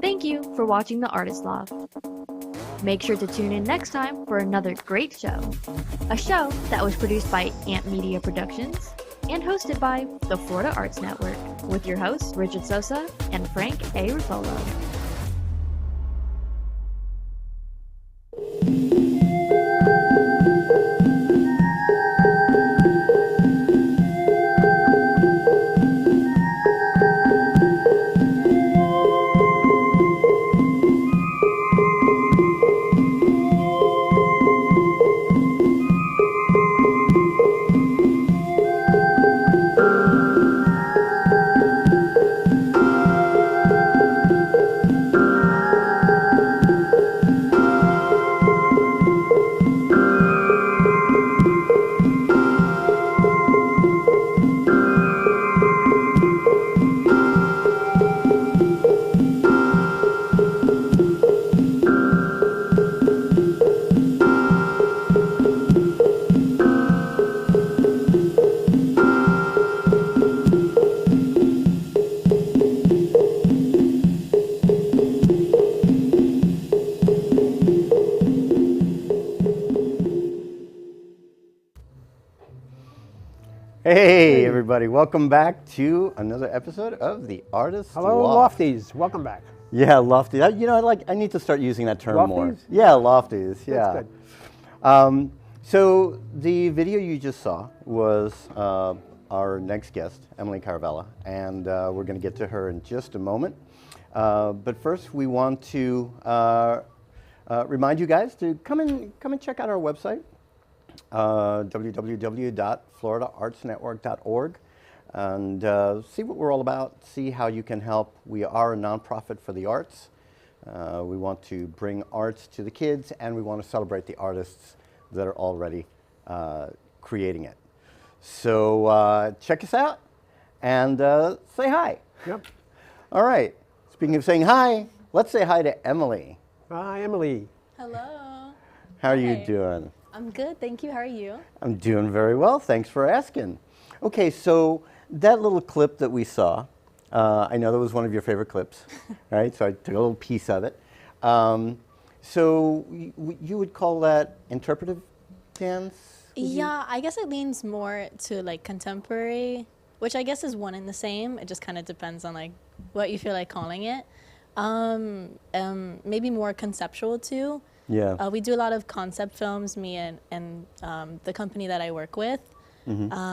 Thank you for watching The Artist Loft. Make sure to tune in next time for another great show. A show that was produced by Ant Media Productions and hosted by the Florida Arts Network with your hosts Richard Sosa and Frank A. Ruffolo. Hey everybody, welcome back to another episode of The Artist Hello, Loft. Lofties. Welcome back. Yeah, Lofty. You know, I need to start using that term more. Lofties? Yeah, Lofties. Yeah. That's good. So the video you just saw was our next guest, Emily Caravella, and we're going to get to her in just a moment. But first, we want to remind you guys to come and check out our website. www.floridaartsnetwork.org and see what we're all about, see how you can help. We are a nonprofit for the arts. We want to bring arts to the kids, and we want to celebrate the artists that are already creating it. So check us out and say hi. Yep. All right. Speaking of saying hi, let's say hi to Emily. Hi, Emily. Hello. How are you Hi. doing? I'm good, thank you. How are you? I'm doing very well. Thanks for asking. Okay, so that little clip that we saw, I know that was one of your favorite clips, right? So I took a little piece of it. So you would call that interpretive dance? Yeah, I guess it leans more to like contemporary, which I guess is one and the same. It just kind of depends on like what you feel like calling it. Maybe more conceptual too. Yeah. We do a lot of concept films, me and the company that I work with. And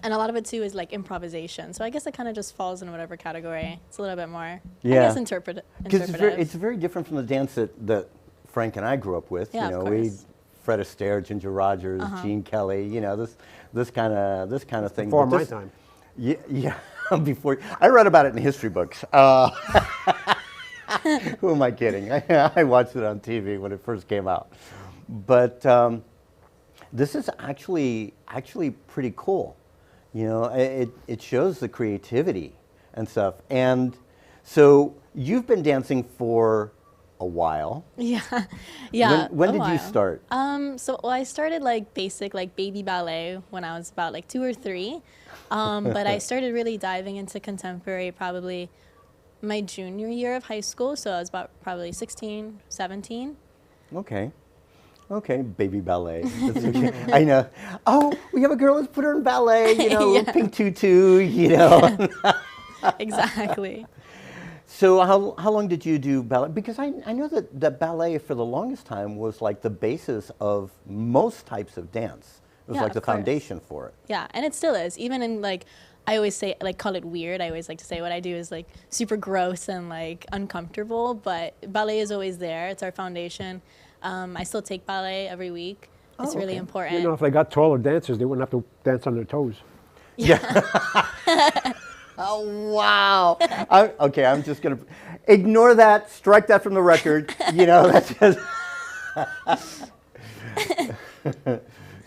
a lot of it too is like improvisation. So I guess it kind of just falls in whatever category. It's a little bit more, I guess, Because interpretive. it's very different from the dance that Frank and I grew up with. Yeah, you know, of course. Fred Astaire, Ginger Rogers, Gene Kelly. You know, this kind of thing. Before But my this- time. Yeah, before I read about it in history books. Who am I kidding? I watched it on TV when it first came out. But this is actually pretty cool. You know, it shows the creativity and stuff. And so you've been dancing for a while. Yeah, yeah. When a did you while. start? So I started like basic like baby ballet when I was about like 2 or 3, but I started really diving into contemporary probably my junior year of high school. So I was about probably 16, 17. Okay, baby ballet. That's okay. I know. Oh, we have a girl. Let's put her in ballet. You know, Yeah. little pink tutu. You know. Exactly. So how long did you do ballet? Because I know that ballet for the longest time was like the basis of most types of dance. It was Yeah, like the of course. foundation for it. Yeah, and it still is. Even in like, I always say like call it weird. I always like to say what I do is like super gross and like uncomfortable, but ballet is always there. It's our foundation. I still take ballet every week. It's really okay. important. You know, if they got taller dancers, they wouldn't have to dance on their toes. Oh wow! Okay, I'm just gonna ignore that. Strike that from the record. You know, that's just.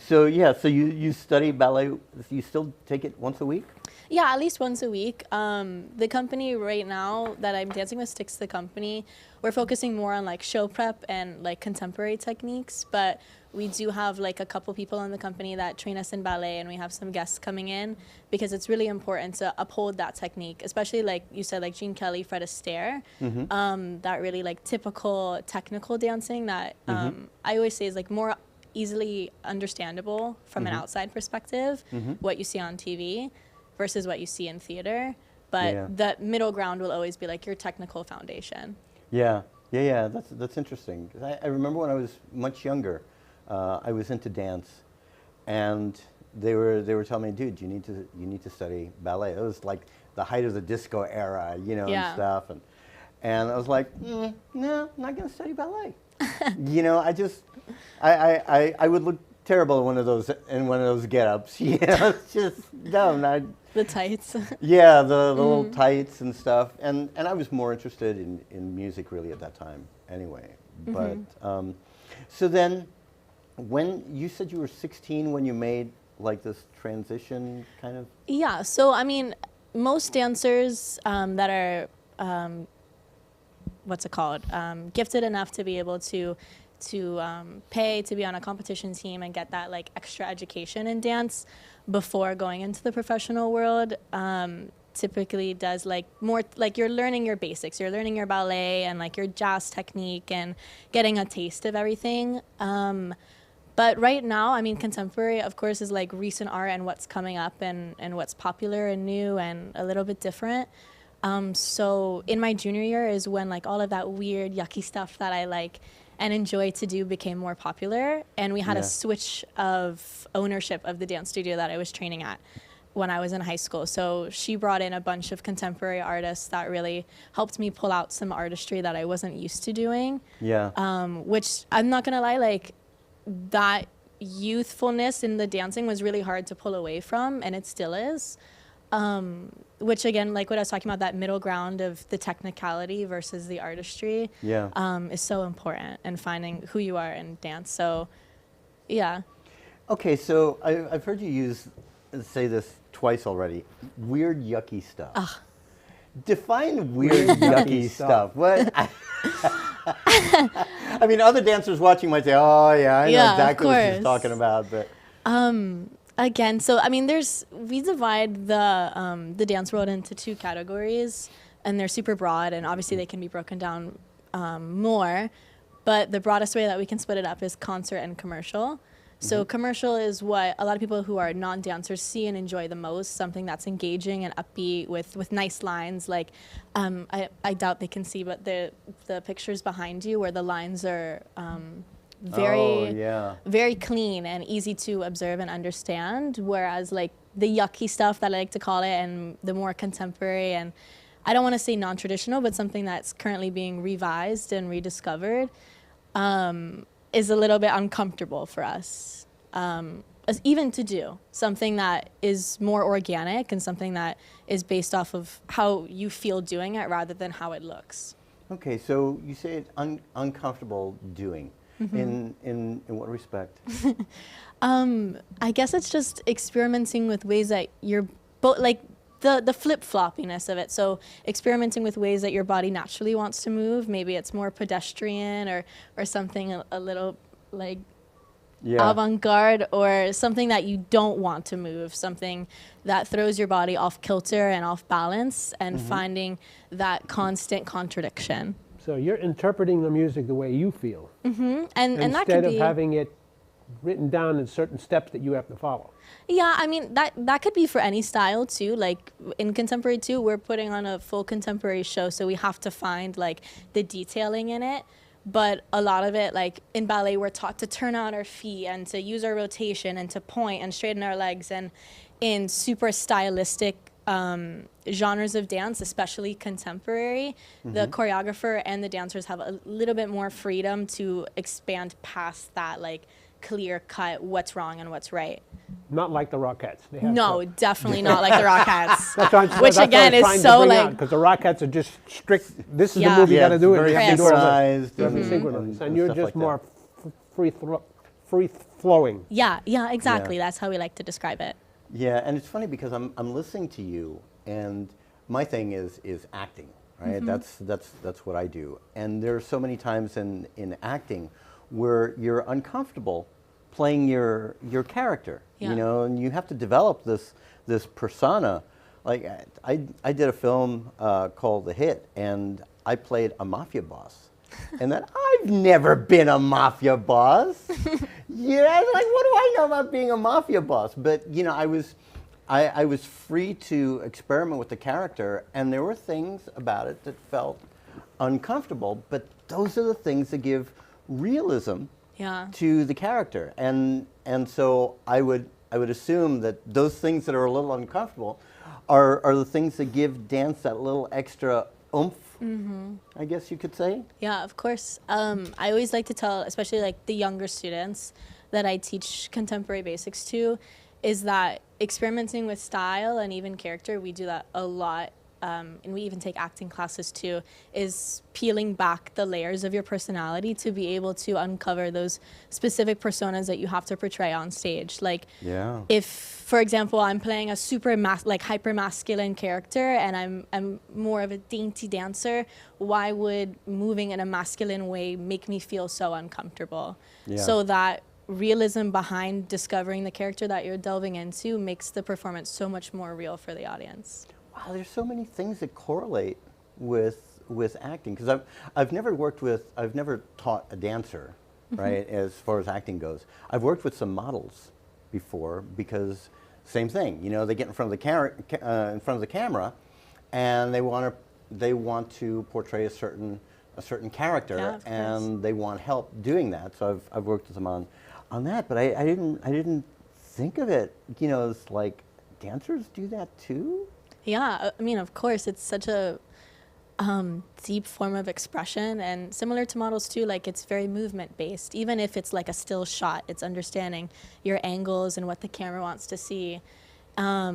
So yeah, so you study ballet. You still take it once a week? Yeah, at least once a week. The company right now that I'm dancing with sticks to the company. We're focusing more on like show prep and like contemporary techniques, but we do have like a couple people in the company that train us in ballet, and we have some guests coming in because it's really important to uphold that technique, especially like you said, like Gene Kelly, Fred Astaire, that really like typical technical dancing that I always say is like more easily understandable from an outside perspective, what you see on TV versus what you see in theater. But the middle ground will always be like your technical foundation. Yeah. That's interesting. 'Cause I remember when I was much younger, I was into dance, and they were telling me, dude, you need to study ballet. It was like the height of the disco era, you know, and stuff. And I was like, no, I'm not going to study ballet. You know, I would look terrible in one of those get-ups. You know, it's just dumb. The tights. Yeah, the little tights and stuff. And I was more interested in music really at that time anyway. But so then when you said you were 16 when you made like this transition kind of? Yeah, so I mean, most dancers that are, what's it called, gifted enough to be able to pay to be on a competition team and get that like extra education in dance before going into the professional world, typically does like more like you're learning your basics, you're learning your ballet and like your jazz technique and getting a taste of everything. But right now, I mean, contemporary, of course, is like recent art and what's coming up and what's popular and new and a little bit different. So in my junior year is when like all of that weird, yucky stuff that I like and enjoy to do became more popular. And we had a switch of ownership of the dance studio that I was training at when I was in high school. So she brought in a bunch of contemporary artists that really helped me pull out some artistry that I wasn't used to doing. Yeah. Which I'm not gonna lie, like that youthfulness in the dancing was really hard to pull away from, and it still is. Which again, like what I was talking about, that middle ground of the technicality versus the artistry is so important in finding who you are in dance. So, yeah. Okay, so I've heard you say this twice already. Weird, yucky stuff. Ugh. Define weird, yucky stuff. What? I mean, other dancers watching might say, "Oh, yeah, I know exactly what she's talking about." But again, so I mean, we divide the dance world into two categories, and they're super broad, and obviously they can be broken down more. But the broadest way that we can split it up is concert and commercial. So commercial is what a lot of people who are non-dancers see and enjoy the most, something that's engaging and upbeat with nice lines. Like, I doubt they can see, but the pictures behind you where the lines are very clean and easy to observe and understand. Whereas like the yucky stuff that I like to call it, and the more contemporary, and I don't want to say non-traditional, but something that's currently being revised and rediscovered, is a little bit uncomfortable for us, even to do something that is more organic and something that is based off of how you feel doing it rather than how it looks. Okay, so you say it's uncomfortable doing. In what respect? I guess it's just experimenting with ways that you're like the flip-floppiness of it. So experimenting with ways that your body naturally wants to move. Maybe it's more pedestrian or something a little like avant-garde, or something that you don't want to move, something that throws your body off kilter and off balance, and finding that constant contradiction. So you're interpreting the music the way you feel. And that could be, instead of having it written down in certain steps that you have to follow. Yeah, I mean, that could be for any style too. Like in contemporary too, we're putting on a full contemporary show, so we have to find like the detailing in it. But a lot of it, like in ballet, we're taught to turn out our feet and to use our rotation and to point and straighten our legs. And in super stylistic genres of dance, especially contemporary, the choreographer and the dancers have a little bit more freedom to expand past that, like, clear cut what's wrong and what's right. Not like the Rockettes. No, definitely not like the Rockettes. Which again is so like, because the Rockettes are just strict. This is the move you got to do it. You have to do synchronized, and you're just like more free flowing. Yeah, exactly. That's how we like to describe it. Yeah, and it's funny because I'm listening to you, and my thing is acting, right? That's what I do, and there are so many times in acting where you're uncomfortable playing your character, you know, and you have to develop this persona. Like I did a film called The Hit, and I played a mafia boss. And then I've never been a mafia boss. Yeah, like what do I know about being a mafia boss? But you know, I was free to experiment with the character, and there were things about it that felt uncomfortable. But those are the things that give realism to the character, and so I would assume that those things that are a little uncomfortable are the things that give dance that little extra oomph. I guess you could say. Yeah, of course. I always like to tell, especially like the younger students that I teach contemporary basics to, is that experimenting with style and even character, we do that a lot. And we even take acting classes too, is peeling back the layers of your personality to be able to uncover those specific personas that you have to portray on stage. Like, if, for example, I'm playing a super hyper masculine character and I'm more of a dainty dancer, why would moving in a masculine way make me feel so uncomfortable? So that realism behind discovering the character that you're delving into makes the performance so much more real for the audience. Wow, there's so many things that correlate with acting, because I've never taught a dancer, right, as far as acting goes. I've worked with some models before, because same thing, you know, they get in front of the camera, and they want to portray a certain character, and they want help doing that. So I've worked with them on that, but I didn't think of it, you know, as like dancers do that too. Yeah, I mean, of course, it's such a deep form of expression, and similar to models too, like it's very movement based. Even if it's like a still shot, it's understanding your angles and what the camera wants to see,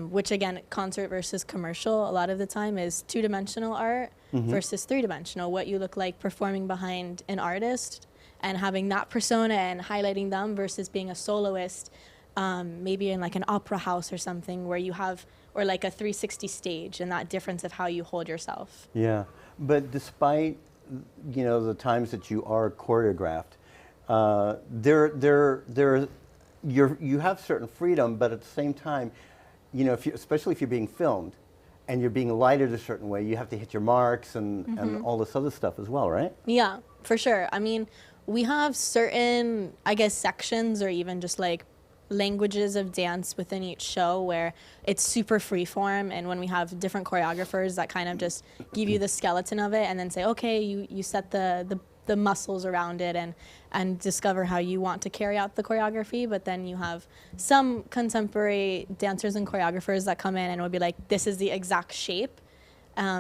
which again, concert versus commercial, a lot of the time is two-dimensional art versus three-dimensional, what you look like performing behind an artist and having that persona and highlighting them versus being a soloist, maybe in like an opera house or something where you have, or like a 360 stage, and that difference of how you hold yourself. Yeah, but despite, you know, the times that you are choreographed, you have certain freedom, but at the same time, you know, especially if you're being filmed and you're being lighted a certain way, you have to hit your marks and all this other stuff as well, right? Yeah, for sure. I mean, we have certain, I guess, sections or even just like languages of dance within each show where it's super freeform, and when we have different choreographers that kind of just give you the skeleton of it and then say, okay, you set the muscles around it and discover how you want to carry out the choreography. But then you have some contemporary dancers and choreographers that come in and will be like, this is the exact shape,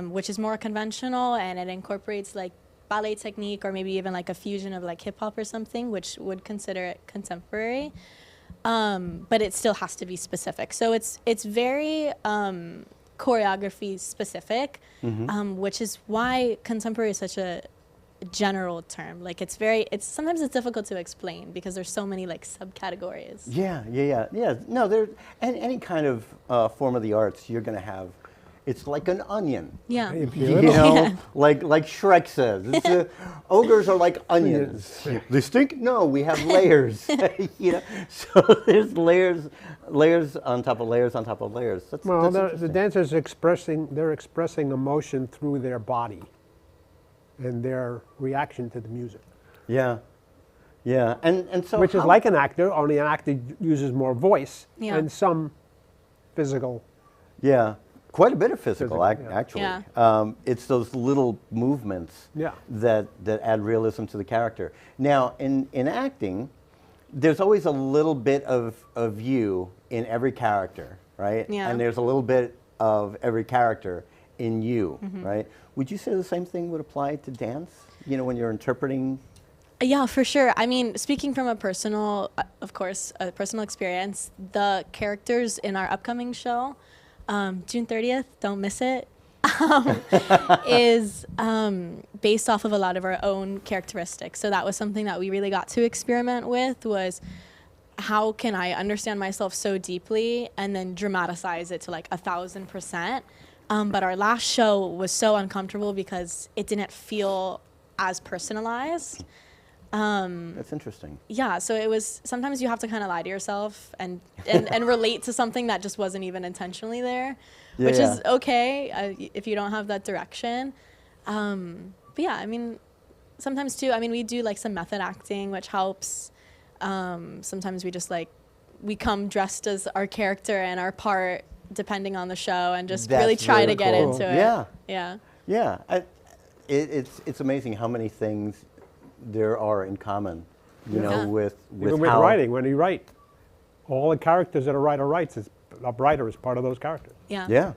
which is more conventional, and it incorporates like ballet technique or maybe even like a fusion of like hip hop or something, which would consider it contemporary. But it still has to be specific. So it's very choreography specific, which is why contemporary is such a general term. Like sometimes it's difficult to explain because there's so many like subcategories. Yeah. No, there any kind of form of the arts, you're going to have. It's like an onion. Yeah. You know, like Shrek says. Ogres are like onions. They stink? No, we have layers. You know, so there's layers on top of layers on top of layers. The dancers they're expressing emotion through their body and their reaction to the music. Yeah. And so which is like an actor, only an actor uses more voice and some physical. Yeah. Quite a bit of physical, actually. Yeah. It's those little movements that add realism to the character. Now, in acting, there's always a little bit of you in every character, right? Yeah. And there's a little bit of every character in you, right? Would you say the same thing would apply to dance, you know, when you're interpreting? Yeah, for sure. I mean, speaking from a personal experience, the characters in our upcoming show, June 30th, don't miss it, is based off of a lot of our own characteristics. So that was something that we really got to experiment with, was how can I understand myself so deeply and then dramatize it to like 1,000%. But our last show was so uncomfortable because it didn't feel as personalized. That's interesting. Yeah, so it was, sometimes you have to kind of lie to yourself and relate to something that just wasn't even intentionally there, which is okay if you don't have that direction. But yeah, I mean, sometimes too, I mean, we do like some method acting, which helps. Sometimes we just like, we come dressed as our character and our part depending on the show and just really try to get into it. Yeah. Yeah. Yeah. It's amazing how many things there are in common, you know, with Even with writing, when you write, all the characters that a writer writes, a writer is part of those characters. Yeah. Yeah.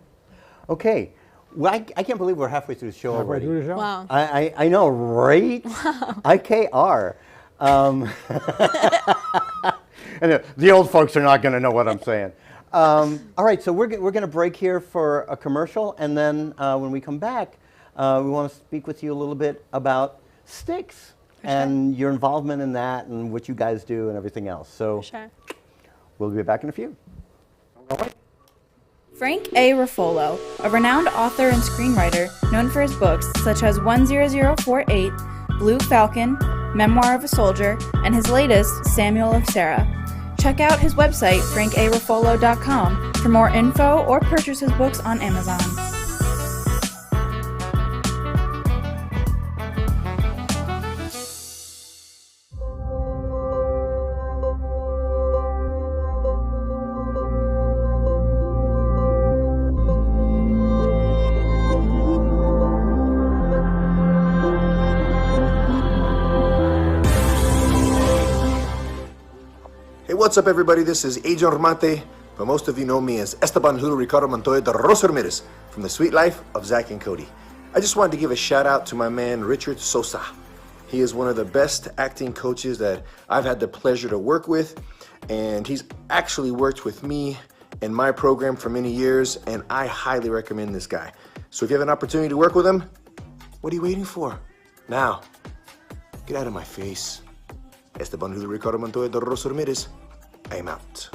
Okay. Well, I can't believe we're halfway through the show Halfway already. through the show. Wow. I know, right? Wow. IKR. And the old folks are not going to know what I'm saying. All right, so we're going to break here for a commercial, and then when we come back, we want to speak with you a little bit about Sticks and your involvement in that and what you guys do and everything else. So we'll be back in a few. Frank A. Ruffolo, a renowned author and screenwriter known for his books such as 10048, Blue Falcon, Memoir of a Soldier, and his latest, Samuel of Sarah. Check out his website, frankaruffolo.com, for more info or purchase his books on Amazon. What's up, everybody? This is Agent Romante, but most of you know me as Esteban Julio Ricardo Montoya de Rosa Ramirez from The Sweet Life of Zach and Cody. I just wanted to give a shout out to my man Richard Sosa. He is one of the best acting coaches that I've had the pleasure to work with, and he's actually worked with me in my program for many years, and I highly recommend this guy. So if you have an opportunity to work with him, what are you waiting for? Now, get out of my face. Esteban Julio Ricardo Montoya de Rosa Ramirez. I am out.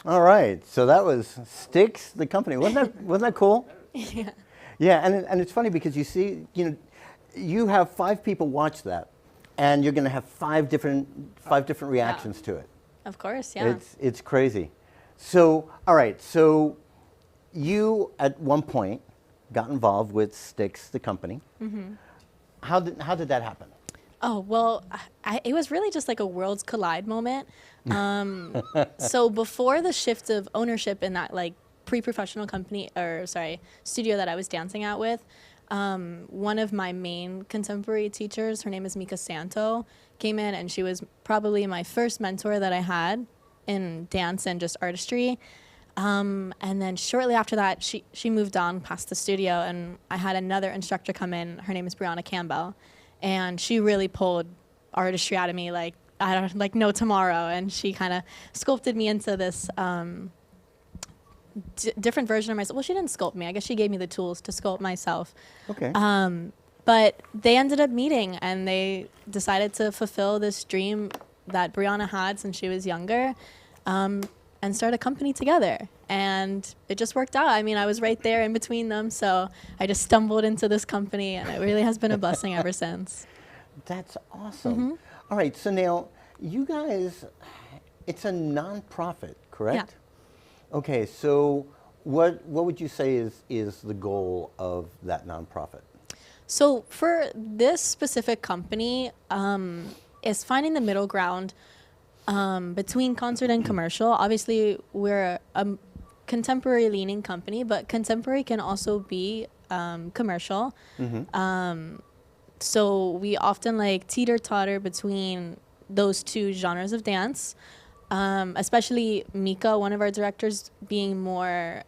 All right, so that was Sticks, the company. Wasn't that cool? Yeah. Yeah, and it's funny because you see, you know, you have 5 people watch that, and you're going to have 5 different reactions to it. Of course, yeah. It's crazy. So, all right, so you at one point got involved with Sticks, the company. Mm-hmm. How did that happen? Oh, well, it was really just like a worlds collide moment. So before the shift of ownership in that like pre-professional studio that I was dancing at with, one of my main contemporary teachers, her name is Mika Santo, came in, and she was probably my first mentor that I had in dance and just artistry. And then shortly after that, she moved on past the studio, and I had another instructor come in. Her name is Brianna Campbell. And she really pulled artistry out of me like no tomorrow. And she kind of sculpted me into this different version of myself. Well, she didn't sculpt me. I guess she gave me the tools to sculpt myself. Okay. But they ended up meeting, and they decided to fulfill this dream that Brianna had since she was younger, and start a company together. And it just worked out. I mean, I was right there in between them, so I just stumbled into this company, and it really has been a blessing ever since. That's awesome. Mm-hmm. All right, so now you guys it's a nonprofit, correct? Yeah. Okay, so what would you say is the goal of that nonprofit? So for this specific company, is finding the middle ground between concert and commercial. Obviously, we're a contemporary leaning company, but contemporary can also be commercial. So we often like teeter-totter between those two genres of dance, especially Mika, one of our directors, being more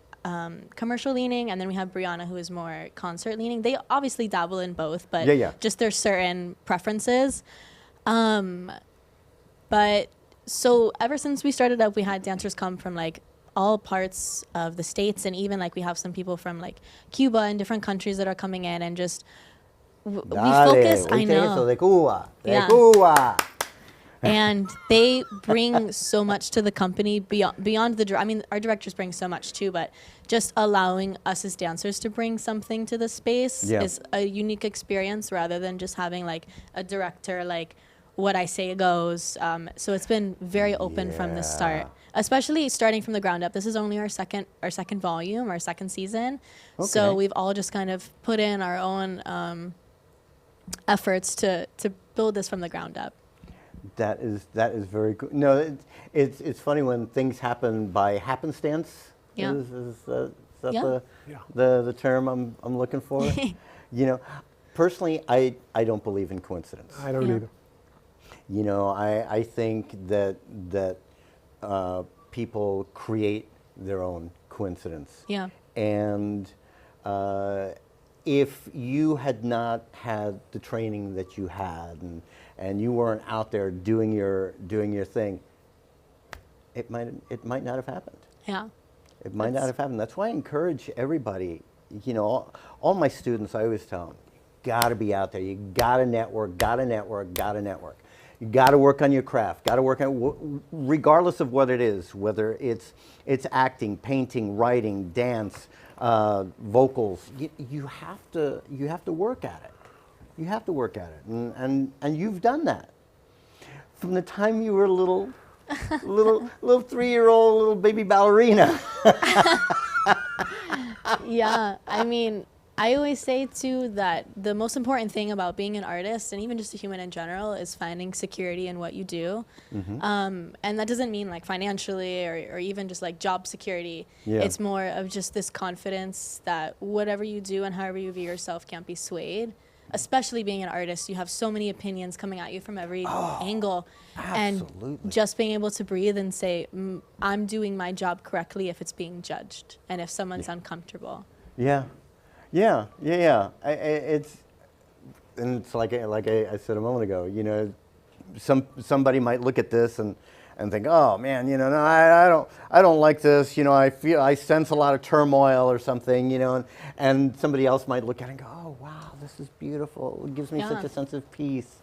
commercial leaning, and then we have Brianna, who is more concert leaning. They obviously dabble in both, but just there's certain preferences. But so ever since we started up, we had dancers come from like all parts of the States, and even like we have some people from like Cuba and different countries that are coming in, and just we focus. I know. De Cuba, de Cuba. And they bring so much to the company beyond the. I mean, our directors bring so much too, but just allowing us as dancers to bring something to the space is a unique experience, rather than just having like a director like what I say goes. So it's been very open from the start, especially starting from the ground up. This is only our second volume, our second season. Okay. So we've all just kind of put in our own efforts to build this from the ground up. That is very cool. No, it's funny when things happen by happenstance. Yeah. Is that the term I'm looking for? You know, personally, I don't believe in coincidence. I don't either. You know, I think that people create their own coincidence. Yeah. And if you had not had the training that you had, and you weren't out there doing your thing, it might not have happened. Yeah. It might not have happened. That's why I encourage everybody. You know, all my students, I always tell them, you got to be out there. You got to network. Got to network. Got to network. You got to work on your craft. Got to work on, regardless of what it is, whether it's acting, painting, writing, dance, vocals. You have to work at it. You have to work at it, and you've done that from the time you were a little 3-year-old little baby ballerina. Yeah, I mean, I always say too that the most important thing about being an artist, and even just a human in general, is finding security in what you do. And that doesn't mean like financially or even just like job security. Yeah. It's more of just this confidence that whatever you do and however you view yourself can't be swayed. Especially being an artist, you have so many opinions coming at you from every angle. Absolutely. And just being able to breathe and say, I'm doing my job correctly if it's being judged and if someone's uncomfortable. Yeah. It's like I said a moment ago. You know, somebody might look at this and think, oh man, you know, no, I don't like this. You know, I sense a lot of turmoil or something. You know, and somebody else might look at it and go, oh wow, this is beautiful. It gives me such a sense of peace.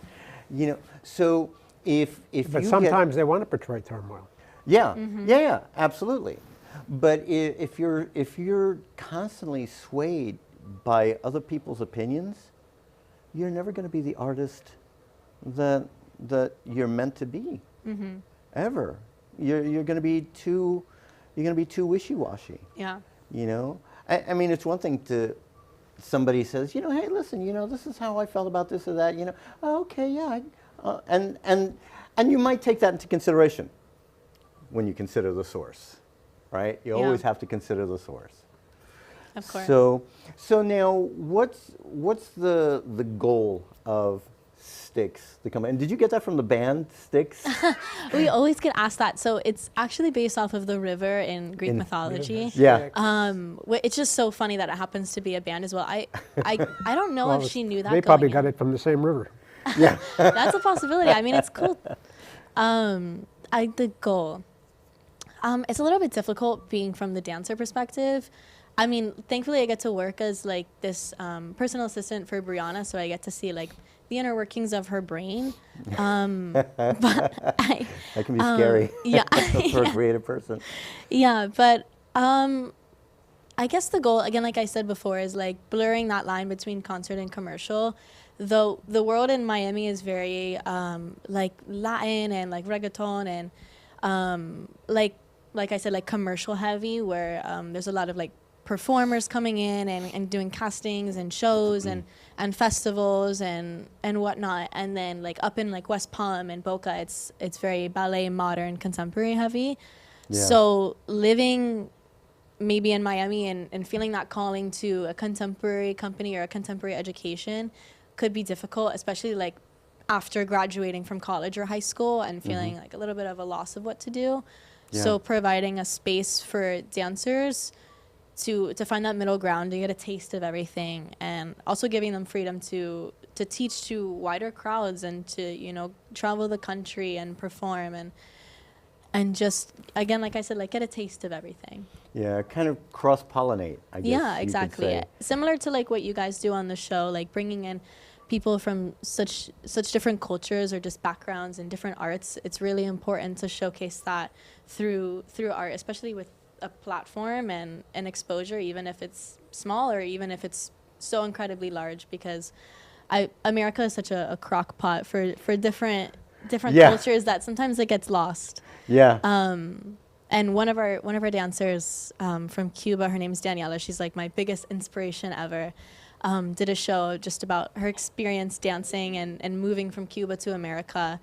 You know, so if but sometimes they want to portray turmoil. Yeah, absolutely. But if you're constantly swayed by other people's opinions, you're never going to be the artist that you're meant to be. Ever. You're going to be too wishy-washy. Yeah. You know, I mean, it's one thing to somebody says, you know, hey, listen, you know, this is how I felt about this or that. You know, oh, okay, yeah, and you might take that into consideration when you consider the source, right? You always have to consider the source. Of course. So now, what's the goal of Styx, the company? And did you get that from the band Styx? We always get asked that. So it's actually based off of the river in Greek mythology. Yeah. It's just so funny that it happens to be a band as well. I don't know if she knew that. They probably got it from the same river. Yeah. That's a possibility. I mean, it's cool. The goal. It's a little bit difficult being from the dancer perspective. I mean, thankfully I get to work as like this personal assistant for Brianna, so I get to see like the inner workings of her brain. But that can be scary. Yeah. For a creative person. Yeah, but I guess the goal, again, like I said before, is like blurring that line between concert and commercial. Though the world in Miami is very like Latin and like reggaeton, and Like I said, like commercial heavy, where there's a lot of like performers coming in and doing castings and shows and festivals and whatnot. And then like up in like West Palm and Boca, it's very ballet, modern, contemporary heavy. Yeah. So living maybe in Miami and feeling that calling to a contemporary company or a contemporary education could be difficult, especially like after graduating from college or high school and feeling like a little bit of a loss of what to do. Yeah. So providing a space for dancers to find that middle ground, to get a taste of everything, and also giving them freedom to teach to wider crowds and to, you know, travel the country and perform and just, again, like I said, like get a taste of everything. Yeah, kind of cross-pollinate, I guess. Yeah, you could exactly. say. Similar to like what you guys do on the show, like bringing in people from such different cultures or just backgrounds and different arts. It's really important to showcase that through art, especially with a platform and an exposure, even if it's small or even if it's so incredibly large, because America is such a crock pot for different Yeah. cultures that sometimes it gets lost. Yeah. And one of our dancers from Cuba, her name is Daniela. She's like my biggest inspiration ever. Did a show just about her experience dancing and moving from Cuba to America,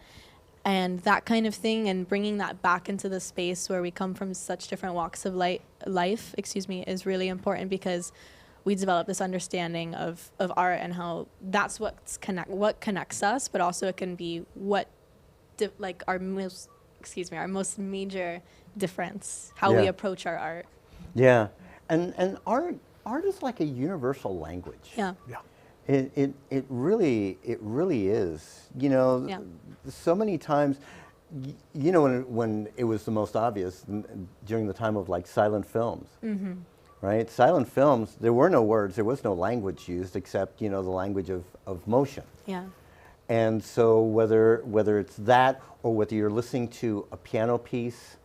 and that kind of thing, and bringing that back into the space where we come from such different walks of life, is really important, because we develop this understanding of art and how that's what connects us, but also it can be what our most major difference, how we Yeah. approach our art. Yeah. And art is like a universal language. Yeah. Yeah. It really is. You know, Yeah. so many times, you know, when it was the most obvious during the time of like silent films, right? Silent films, there were no words, there was no language used except, you know, the language of motion. Yeah. And so whether it's that or whether you're listening to a piano piece,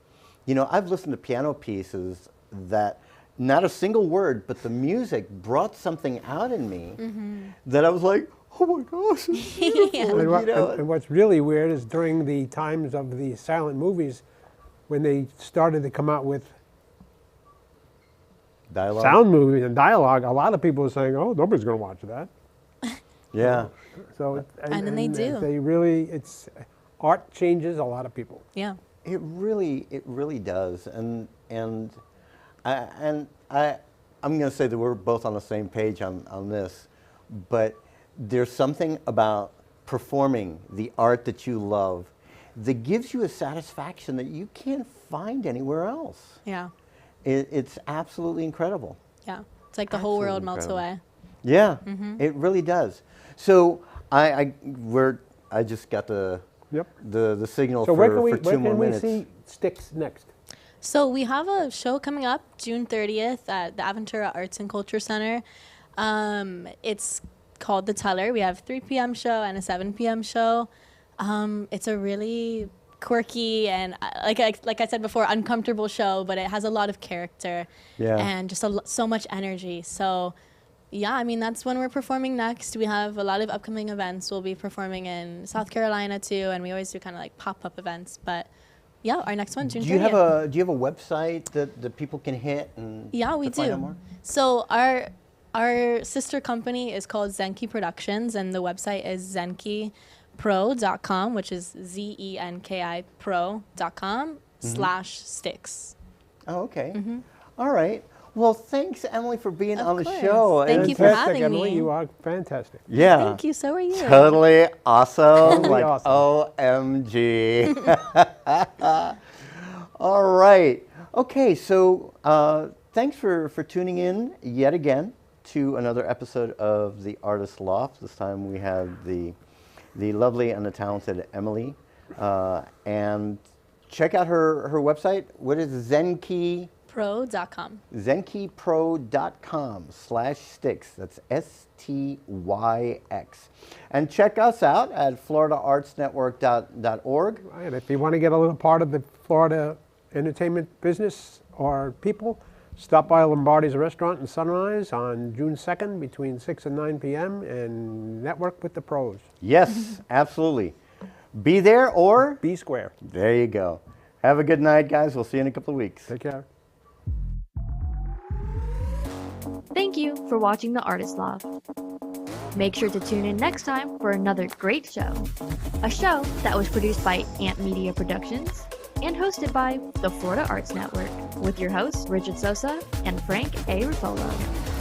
you know, I've listened to piano pieces that not a single word, but the music brought something out in me that I was like, oh my gosh. This is beautiful," And, you know? and what's really weird is during the times of the silent movies, when they started to come out with Dialogue. sound movies and dialogue, a lot of people were saying, "Oh, nobody's going to watch that." Yeah. So And then they do. They really, art changes a lot of people. Yeah. It really does, and I'm going to say that we're both on the same page on this, but there's something about performing the art that you love that gives you a satisfaction that you can't find anywhere else. Yeah. It's absolutely incredible. Yeah. It's like the whole world Absolutely melts incredible. away. Yeah, it really does. So I just got the signal So for, where can we, for where 2 more can we minutes. see Sticks next? So we have a show coming up June 30th at the Aventura Arts and Culture Center. It's called The Teller. We have 3 p.m. show and a 7 p.m. show. It's a really quirky and, like I said before, uncomfortable show, but it has a lot of character and just so much energy. So, yeah, I mean, that's when we're performing next. We have a lot of upcoming events. We'll be performing in South Carolina, too, and we always do kind of like pop-up events. But, yeah, our next one, June 30th. Do you have a website that people can hit? And Yeah, we to find out do. more? So our sister company is called Zenki Productions, and the website is zenkipro.com, which is ZENKI pro.com /sticks. Oh, okay. All right. Well, thanks, Emily, for being on the course. show. Thank And- you for Fantastic, having Emily. me. You are fantastic. Yeah. Thank you. So are you. Totally awesome. Totally like awesome. OMG. All right. Okay, so thanks for tuning in yet again to another episode of The Artist Loft. This time we have the lovely and the talented Emily. And check out her website. What is Zenki? Pro.com. zenkipro.com/sticks. That's STYX. And check us out at floridaartsnetwork.org. And if you want to get a little part of the Florida entertainment business or people, stop by Lombardi's Restaurant in Sunrise on June 2nd between 6 and 9 p.m. and network with the pros. Yes, absolutely. Be there or Be square. there you go. Have a good night, guys. We'll see you in a couple of weeks. Take care. Thank you for watching The Artist Loft. Make sure to tune in next time for another great show. A show that was produced by Ant Media Productions and hosted by the Florida Arts Network with your hosts Richard Sosa and Frank A. Ruffolo.